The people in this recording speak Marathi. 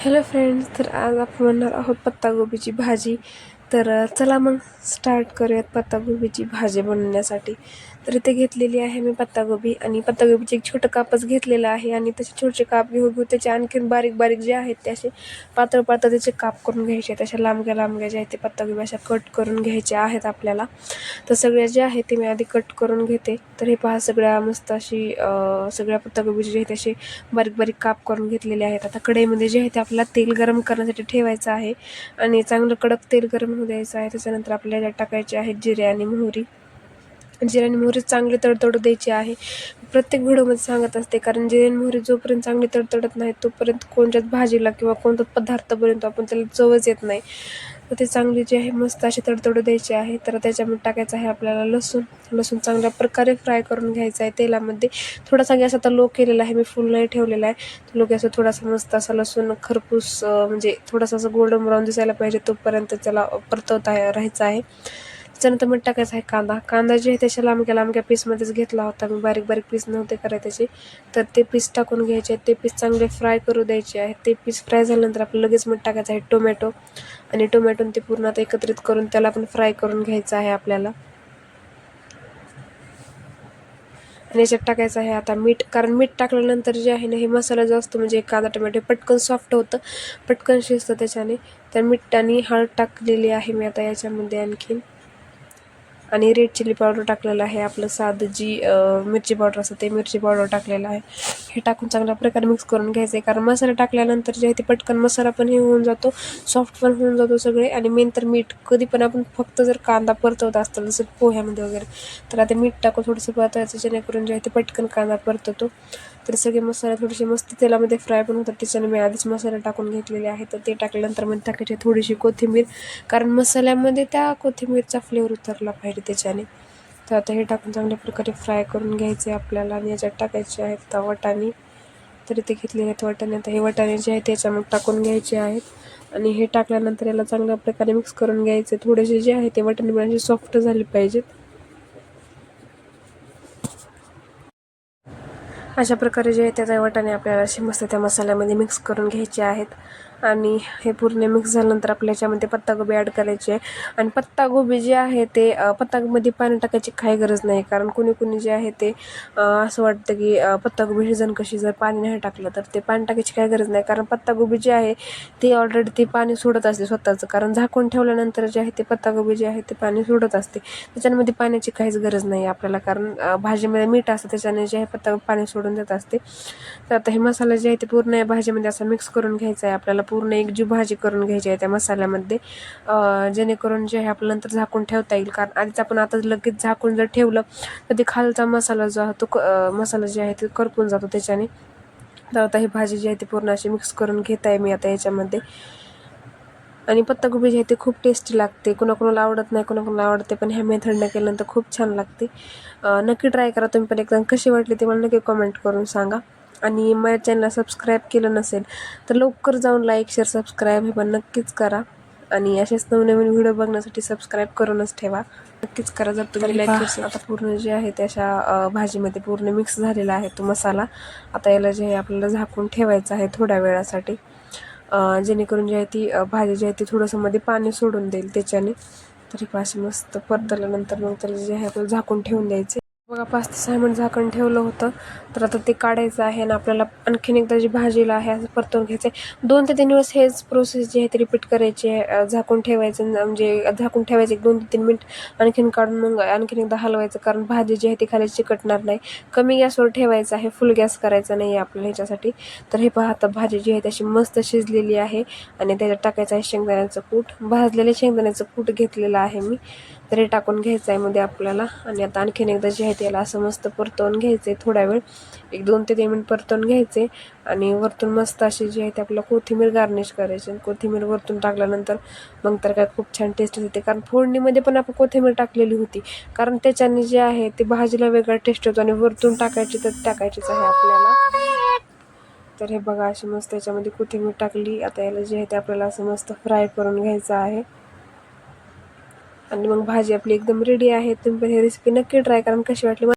हॅलो फ्रेंड्स, तर आज आपण बनणार आहोत पत्तागोबीची भाजी. तर चला मग स्टार्ट करूयात पत्तागोबीची भाजी बनवण्यासाठी. तर इथे घेतलेली आहे मी पत्तागोबी, आणि पत्तागोबीचे एक छोटं कापच घेतलेलं आहे, आणि तसे छोटे काप घेऊ त्याचे आणखीन बारीक बारीक जे आहेत ते असे पातळ पातळ त्याचे काप करून घ्यायचे. तशा लांबग्या लांबग्या जे आहेत ते पत्तागोबी अशा कट करून घ्यायच्या आहेत आपल्याला. तर सगळ्या जे आहेत ते मी आधी कट करून घेते. तर हे पहा, सगळ्या मस्त अशी सगळ्या पत्तागोबीचे जे आहेत असे बारीक बारीक काप करून घेतलेले आहेत. आता कढईमध्ये जे आहे ते आपल्याला तेल गरम करण्यासाठी ठेवायचं आहे, आणि चांगलं कडक तेल गरम होऊ द्यायचं आहे. त्याच्यानंतर आपल्याला टाकायचे आहेत जिरे आणि मोहरी. जिरे आणि मोहरी चांगली तडतडू द्यायची आहे. प्रत्येक व्हिडिओमध्ये सांगत असते, कारण जिरे आणि मोहरी जोपर्यंत चांगली तडतडत नाही तोपर्यंत कोणत्याच भाजीला किंवा कोणत्याच पदार्थापर्यंत आपण त्याला चवच येत नाही. तर ते चांगली जे आहे मस्त अशी तडतडू द्यायची आहे. तर त्याच्यामध्ये टाकायचं आहे आपल्याला लसूण चांगल्या प्रकारे फ्राय करून घ्यायचा आहे तेलामध्ये. थोडासा गॅस आता लो केलेला आहे, मी फुल नाही ठेवलेला आहे. लो गॅस थोडासा मस्त असा लसूण खरपूस म्हणजे थोडासा असं गोल्डन ब्राऊन दिसायला पाहिजे तोपर्यंत त्याला परतवता राहायचं आहे. त्याच्यानंतर मग टाकायचा आहे कांदा जे आहे त्याच्या लांबक्या लांबक्या पीसमध्येच घेतला होता मी, बारीक बारीक पीस नव्हते करायचे त्याचे. तर ते पीस टाकून घ्यायचे आहेत. ते पीस चांगले फ्राय करू द्यायचे आहेत. ते पीस फ्राय झाल्यानंतर आपलं लगेच मग टाकायचं आहे टोमॅटो, आणि टोमॅटो ते पूर्ण आता एकत्रित करून त्याला पण फ्राय करून घ्यायचं आहे आपल्याला. आणि याच्यात टाकायचं आहे आता मीठ, कारण मीठ टाकल्यानंतर जे आहे ना हे मसाला जो असतो म्हणजे कांदा टोमॅटो पटकन सॉफ्ट होतं, पटकन शिजतं त्याच्याने. तर मीठ आणि हळद टाकलेली आहे मी आता याच्यामध्ये आणखीन, आणि रेड चिली पावडर टाकलेलं आहे. आपलं साधं जी मिरची पावडर असतं ते मिरची पावडर टाकलेलं आहे. हे टाकून चांगल्या प्रकारे मिक्स करून घ्यायचं आहे, कारण मसाला टाकल्यानंतर जे आहे ते पटकन मसाला पण हे होऊन जातो, सॉफ्ट पण होऊन जातो सगळे. आणि मेन तर मीठ, कधी पण आपण फक्त जर कांदा परतवत असतं जसं पोह्यामध्ये वगैरे, तर आता मीठ टाकून थोडंसं परतायचं जेणेकरून जे आहे ते पटकन कांदा परततो. तर सगळे मसाले थोडेसे मस्त तेलामध्ये फ्राय पण होतात. त्याच्याने मी आधीच मसाले टाकून घेतलेले आहे. तर ते टाकल्यानंतर मग टाकायची थोडीशी कोथिंबीर, कारण मसाल्यामध्ये त्या कोथिंबीरचा फ्लेवर उतरला पाहिजे त्याच्याने. तर आता हे टाकून चांगल्या प्रकारे फ्राय करून घ्यायचे आपल्याला. आणि याच्यात टाकायचे आहेत वाटाणे. तर ते घेतलेले आहेत वाटाणे. आता हे वाटाणे जे आहेत त्याच्यामध्ये टाकून घ्यायचे आहेत, आणि हे टाकल्यानंतर याला चांगल्या प्रकारे मिक्स करून घ्यायचे. थोडेसे जे आहे ते वाटाणे म्हणजे सॉफ्ट झाले पाहिजेत. अशा प्रकारे जे आहे त्या वाटाणे आपल्याला असे मस्त त्या मसाल्यामध्ये मिक्स करून घ्यायचे आहेत. आणि हे पूर्ण मिक्स झाल्यानंतर आपल्या याच्यामध्ये पत्तागोबी ॲड करायची आहे. आणि पत्तागोबी जे आहे ते पत्तागोबीमध्ये पाणी टाकायची काही गरज नाही, कारण कुणी जे आहे ते असं वाटतं की पत्तागोबी शिजन कशी जर पाणी नाही टाकलं तर. ते पाणी टाकायची काही गरज नाही, कारण पत्तागोबी जे आहे ते ऑलरेडी ते पाणी सोडत असते स्वतःचं, कारण झाकून ठेवल्यानंतर जे आहे ते पत्तागोबी जे आहे ते पाणी सोडत असते. त्याच्यामध्ये पाण्याची काहीच गरज नाही आपल्याला, कारण भाजीमध्ये मीठ असतं त्याच्याने जे आहे पत्तागोबी पाणी सोडून देत असते. तर आता हे मसाला जे आहे ते पूर्ण या भाजीमध्ये असं मिक्स करून घ्यायचं आहे आपल्याला. पूर्ण एकजीव भाजी करून घ्यायची आहे त्या मसाल्यामध्ये, जेणेकरून जे आहे आपल्याला नंतर झाकून ठेवता येईल. कारण आधीच आपण आता लगेच झाकून जर ठेवलं तर ते खालचा मसाला जो आहे तो मसाला जे आहे ते करपून जातो त्याच्याने. तर आता ही भाजी जी आहे ती पूर्ण अशी मिक्स करून घेत आहे मी आता याच्यामध्ये. आणि पत्तागोबी जे आहे ते खूप टेस्टी लागते. कोणाकोणाला आवडत नाही, कोणाकोणाला आवडते, पण ह्या मेथडनं केल्यानंतर खूप छान लागते. नक्की ट्राय करा तुम्ही पण एकदा. कशी वाटली ते मला नक्की कमेंट करून सांगा. आणि माझ्या चॅनलला सबस्क्राईब केलं नसेल तर लवकर जाऊन लाईक शेअर सबस्क्राईब हे पण नक्कीच करा. आणि असेच नवनवीन व्हिडिओ बघण्यासाठी सबस्क्राईब करूनच ठेवा, नक्कीच करा जर तुम्ही लाईक शेअर. आता पूर्ण जे आहे त्याच्या भाजीमध्ये पूर्ण मिक्स झालेला आहे तो मसाला. आता याला जे आहे आपल्याला झाकून ठेवायचं आहे थोड्या वेळासाठी, जेणेकरून जे आहे ती भाजी जी आहे ती थोडंसं मध्ये पाणी सोडून देईल त्याच्याने. तरी पाशी मस्त परतल्यानंतर मग त्याला जे आहे आपल्याला झाकून ठेवून द्यायचे. बघा 5 ते 6 मिनिट झाकण ठेवलं होतं. तर आता ते काढायचं आहे, आणि आपल्याला आणखीन एकदा जी भाजीला आहे असं परतवून घ्यायचं आहे. 2 ते 3 वेळेस हेच प्रोसेस जी आहे ती रिपीट करायची आहे. झाकून ठेवायचं, म्हणजे झाकून ठेवायचं 1 2 ते 3 मिनिट, आणखीन काढून मग आणखीन एकदा हलवायचं, कारण भाजी जी आहे ती खाली चिकटणार नाही. कमी गॅसवर ठेवायचं आहे, फुल गॅस करायचा नाही आहे आपल्याला ह्याच्यासाठी. तर हे पहा, आता भाजी जी आहे तशी मस्त शिजलेली आहे. आणि त्याच्यात टाकायचं आहे शेंगदाण्याचं कूट. भाजलेले शेंगदाण्याचं कूट घेतलेलं आहे मी, तर हे टाकून घ्यायचं आहे मध्ये आपल्याला. आणि आता आणखीन एकदा जे आहे त्याला असं मस्त परतवून घ्यायचं आहे थोड्या वेळ, 1 2 ते 3 मिनिट परतवून घ्यायचे. आणि वरतून मस्त अशी जी आहे ते आपल्याला कोथिंबीर गार्निश करायची. कोथिंबीर वरतून टाकल्यानंतर मग तर काय खूप छान टेस्ट येते, कारण फोडणीमध्ये पण आपण कोथिंबीर टाकलेली होती, कारण त्याच्याने जे आहे ते भाजीला वेगळा टेस्ट होतो. आणि वरतून टाकायची तर टाकायचीच आहे आपल्याला. तर हे बघा, अशी मस्त याच्यामध्ये कोथिंबीर टाकली. आता याला जे आहे ते आपल्याला असं मस्त फ्राय करून घ्यायचं आहे. आणि मग भाजी आपली एकदम रेडी आहे. तुम्ही पण ही रेसिपी नक्की ट्राय करा. कशी वाटली